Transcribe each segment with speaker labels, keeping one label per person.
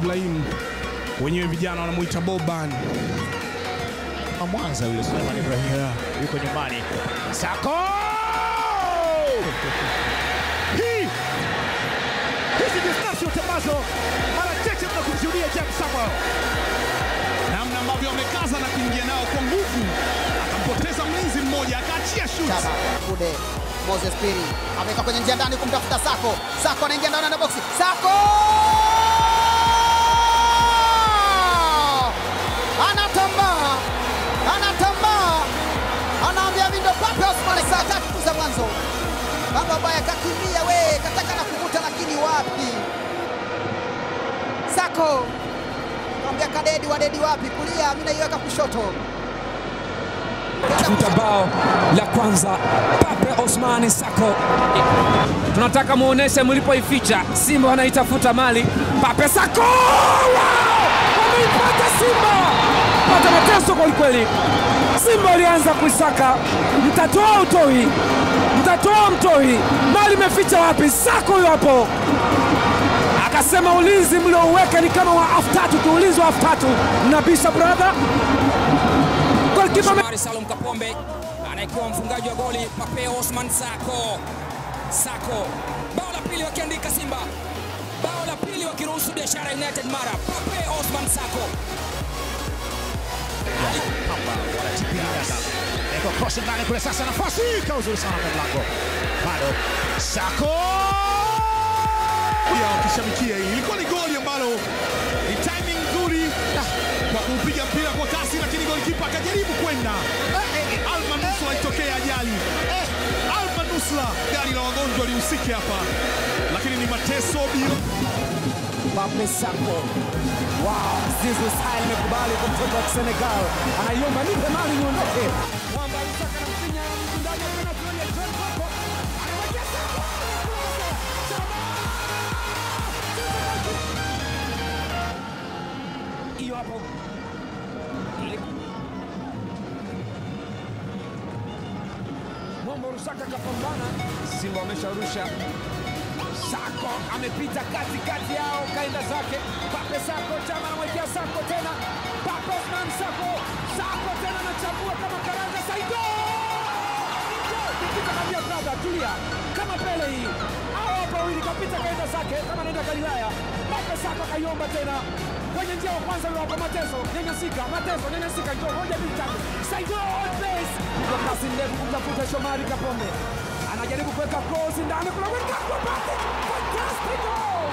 Speaker 1: Ibrahim, wenyewe vijana wanamuita Boban.
Speaker 2: Mwanza yule Suleiman Ibrahim yuko nyumbani. Sako! Hizi distansi utamazo mara chache tunakumshuhudia James Samuel.
Speaker 1: Namna ambavyo amekaza na kuingia nao kwa nguvu, akampoteza mlinzi mmoja, akaachia shoot.
Speaker 3: Kude Moses Piri ameweka kwenye njia ndani kumtafuta Sako. Sako anaingia ndani ya boksi. Sako! Anatambaa. Anaambia Mindo Pape Osman saa tatu za mwanzo. Baba baya kakimbia kataka na kuvuta lakini wapi. Sako kaambia kadedi wapi, kulia mimi naiweka kushoto.
Speaker 4: Bao la kwanza Pape Osman Sako. Tunataka muoneshe mlipoificha. Simba wanaitafuta mali. Pape Sako! Wameipata Simba! Pata mateso kwa kweli. Simba alianza kuisaka. Mtatoa utoi. Mtatoa mtoi. Mali imeficha wapi? Sako huyo hapo. Akasema ulinzi mliouweka ni kama wa F3 tu, ulinzi wa F3. Mnabisha brother.
Speaker 5: Shomari Salum Kapombe anaikuwa mfungaji wa goli Pape Osman Sako. Sako bao la pili wakiandika Simba, bao la pili wakiruhusu Biashara United mara. Pape Osman Sako
Speaker 2: Eko cross ndani kule, sasa nafasi kauzuri sana kwa mlango. Bado Sako
Speaker 1: Wakishabikia hili ilikuwa ni goli ambalo ni timing nzuri kwa kupiga mpira kwa kasi, lakini golikipa akajaribu kwenda. Alman Nusra itokea ajali. Alman Nusra, gari la wagonjwa lihusike hapa, lakini ni mateso bio.
Speaker 4: Pape Sako. Wow, Zizou Style amekubali kwa mtoto wa Senegal. Anaiomba nipe mali niondoke. Mwamba alitaka na mfinya ndani ya penalty ya John Papo. Anawekea Sako. Hiyo hapo. Mwamba Rusaka kapambana. Simba wamesharusha. Sako amepita katikati yao, kaenda zake. Pape Sako, Chama anamwekea Sako tena. Pape Osman Sako. Sako tena anachambua kama karanga. Saido! Kapita kambia brother, tulia. Kama Pele hii. Hao hapa wawili kapita kaenda zake kama anaenda Galilaya. Pape Sako kaiomba tena. Kwenye njia wa kwanza yule hapa Mateso. Nyanyasika. Njoo moja mbili tatu. Saido on base. Kwa kasi ndefu kumtafuta Shomari Kapombe. Anajaribu kuweka cross ndani, kuna weka acrobatic. Fantastic goal!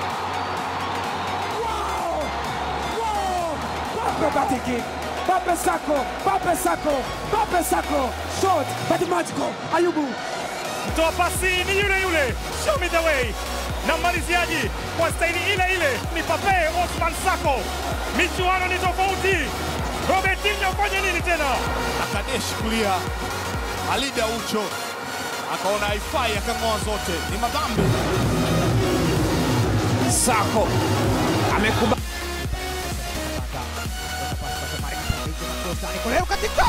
Speaker 4: Wow! Acrobatic kick. Pape Sako. Short but magical. Ayubu.
Speaker 2: mtoa pasi ni yule. Show me the way. Na maliziaji kwa staili ile ni Pape Osman Sako. Michuano ni tofauti. Robertinho fanya nini tena?
Speaker 1: Akadeshi kulia. Alida Ucho akaona haifai, akang'oa zote, ni madhambi.
Speaker 4: Sako amekubali.
Speaker 3: Leo katika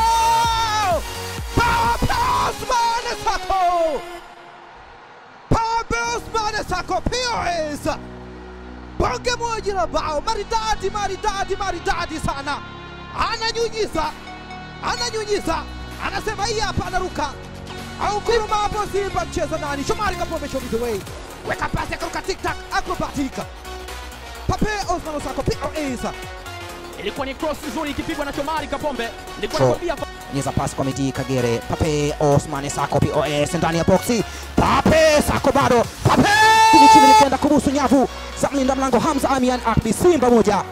Speaker 3: Pape Osman Sako POS bonge moja la bao maridadi sana. Ananyunyiza anasema hii hapa, anaruka au kuruma hapo. Simba mcheza nani? Shomari Kapombe, show me the way, weka pasi akaruka tic-tac acrobatic. Pape Osman Sako POS.
Speaker 6: Ilikuwa ni cross nzuri ikipigwa na Shomari Kapombe. Nilikuwa nakwambia
Speaker 3: nyeza pasi kwa Midi Kagere. Pape Osman Sako POS ndani ya boxi. Pape Sako bado. Pape chini likienda kubusu nyavu za mlinda mlango Hamza Amian Akbi. Simba moja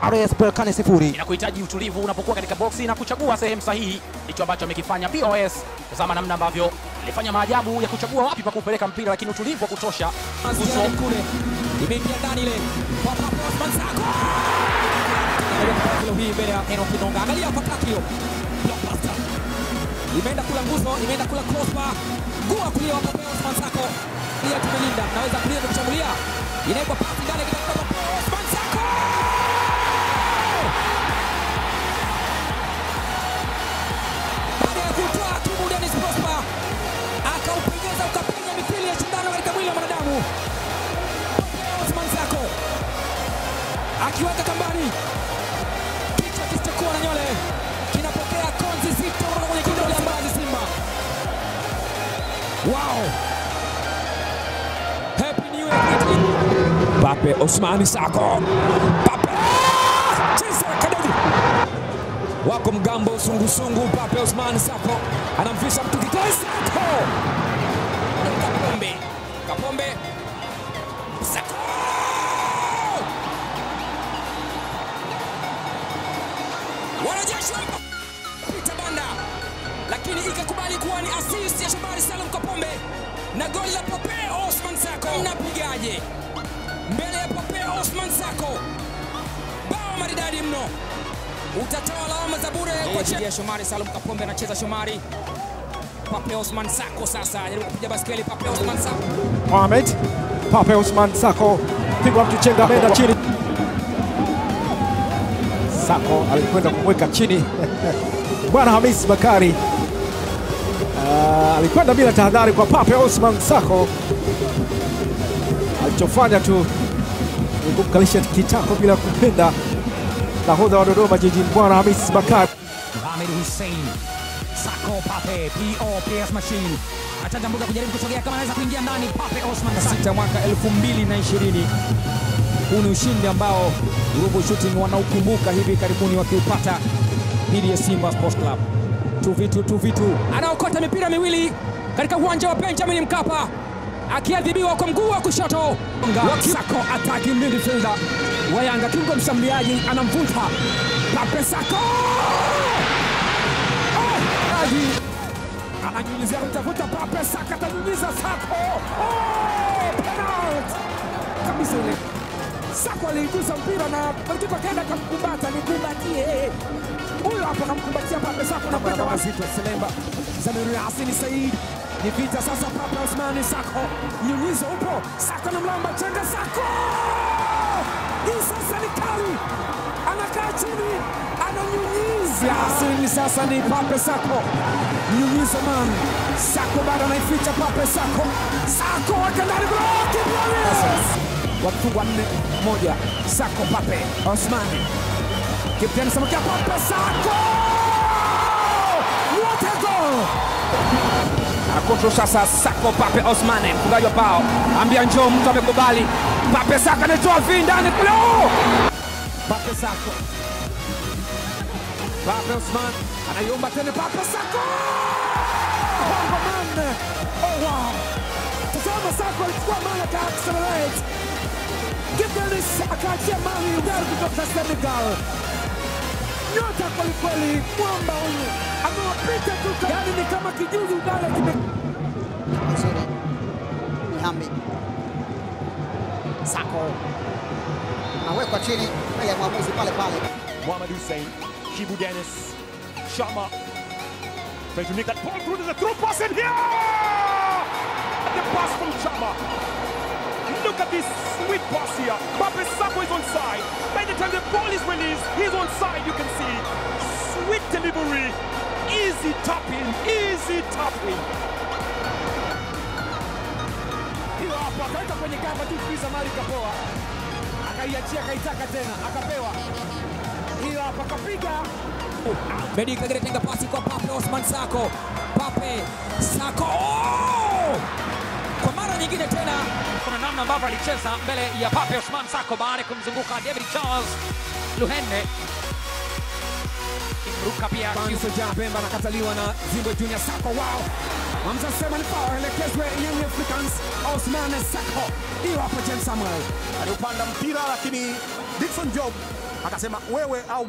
Speaker 3: RS Berkane 0.
Speaker 6: Inakuhitaji utulivu unapokuwa katika boxi na kuchagua sehemu sahihi. Ndicho ambacho amekifanya POS. Tazama namna ambavyo alifanya maajabu ya kuchagua wapi pa kupeleka mpira, lakini utulivu wa kutosha.
Speaker 5: Uso kule imeingia ndani ile kwa Pape Osman Sako. Hii mbele ya Eno Kidonga. Angalia hapa Takio. Blockbuster. Imeenda kula nguzo, imeenda kula crossbar. Gua kulia wa Pape Osman Sako. Pia tumelinda. Naweza kulia kushambulia. Inaekwa pasi ndani kidogo kwa Pape Osman Sako. Baada ya kutoa tubu Dennis Prosper. Akaupenyeza ukapenya mithili ya shindano katika mwili wa mwanadamu. Pape Osman Sako. akiweka kambani, kichwa kisichokuwa na nywele kinapokea konzi zito kutoka kwenye kidole ambazi Simba. Wow, happy new year. Pape Ousmane Sako, Pape cheza kadiri, wako mgambo sungusungu. Pape Ousmane Sako anamvisha mtu kitoi. Sako Kapombe Sako wanajeshi Peter Banda, lakini ikakubali kuwa ni assist ya Shomari Salum Kapombe na goli la Pape Ousmane Sako. Mnapigaje mbele ya Pape Ousmane Sako? Bao maridadi mno, utatoa lawama za bure kwa chini ya Shomari Salum Kapombe. Anacheza Shomari, Pape Ousmane Sako sasa anajaribu kupiga baskeli. Pape Ousmane Sako,
Speaker 4: Mohamed Pape Ousmane Sako, pigwa mtu chenga, ameenda chini. Sako alikwenda kumweka chini Bwana Hamis Bakari alikwenda bila tahadhari kwa Pape Ousmane Sako. Alichofanya tu ni kumkalisha kitako bila kupenda nahodha wa Dodoma Jiji Bwana Hamis Bakari.
Speaker 3: Mohamed Hussein Sako, Pape POPS machine achaja mbuga kujaribu kusogea kama anaweza kuingia ndani. Pape Ousmane Sako,
Speaker 5: mwaka 2020. Huu ni ushindi ambao Ruvu Shooting wanaukumbuka hivi karibuni wakiupata dhidi ya Simba Sports Club. 2v2. Anaokota mipira miwili katika uwanja wa Benjamin Mkapa, akiadhibiwa kwa mguu wa kushoto.
Speaker 4: Sako attacking midfielder wa Yanga, kiungo mshambuliaji anamvuta Pape Sako. Ananyunyizia kutafuta Pape Sako, atanyunyiza Sako. Penalty kabisa ile. Sako aligusa mpira na kipa kaenda kumkumbata, nikumbatie. Huyo hapo anamkumbatia Pape Sako na kwenda wazito Selemba. Zamiru Yasin Said. Ni vita sasa. Pape Ousmane Sako, nyunyizo upo. Sako na mlamba chenga. Sako hii sasa ni kali, anakaa chini, ananyunyiza. Yasin sasa ni Pape Sako, nyunyizo man. Sako bado anaificha Pape Sako. Sako weka ndani, bloki wakifungwa 4-1. Sako Pape Ousmane, Kipteni Samakia Pape Sako, what a goal!
Speaker 5: Kontrol sasa Sako. Pape Ousmane, mfungaji wa bao, ambia njoo, mtu amekubali. Pape Sako anatoa ndani kule.
Speaker 4: Pape Sako, Pape Ousmane anayomba tena. Pape Sako, oh wow! Tazama Sako alichukua mali ka accelerate. Kipteni akaachia mali udari kutoka Senegal. Nyota kwelikweli, mwamba huyu amewapita tu, yani ni kama kijuzi udale kime.
Speaker 3: Nzuri Mohamed Sako awekwa chini ya mwamuzi pale pale.
Speaker 2: Mohamed Hussein, Kibu Dennis, Shama trying to make that ball through the through pass in here. The pass from Shama. Look at this sweet pass here. Pape Sako is onside. By the time the ball is released, he's onside. You can see sweet delivery, easy tapping, easy tapping.
Speaker 4: Hiyo hapo akaweka kwenye kamba tu, kuiza mali kapoa, akaiachia, akaitaka tena, akapewa. Hiyo hapo akapiga.
Speaker 5: Medi Kagere tenga pasi kwa Pape Ousmane Sako. Pape Sako kwa mara nyingine tena.
Speaker 6: Kuna namna ambavyo alicheza mbele ya Pape Ousmane Sako baada ya kumzunguka David Charles Luhende. Kimruka pia
Speaker 4: Kwanza Jabemba anakataliwa na Zimbwe Junior. Sako, wow! Hamza sema ni foul, elekezwe Young Africans. Ousmane Sako, hiyo hapo James Samuel
Speaker 1: aliupanda mpira, lakini Dickson Job akasema wewe au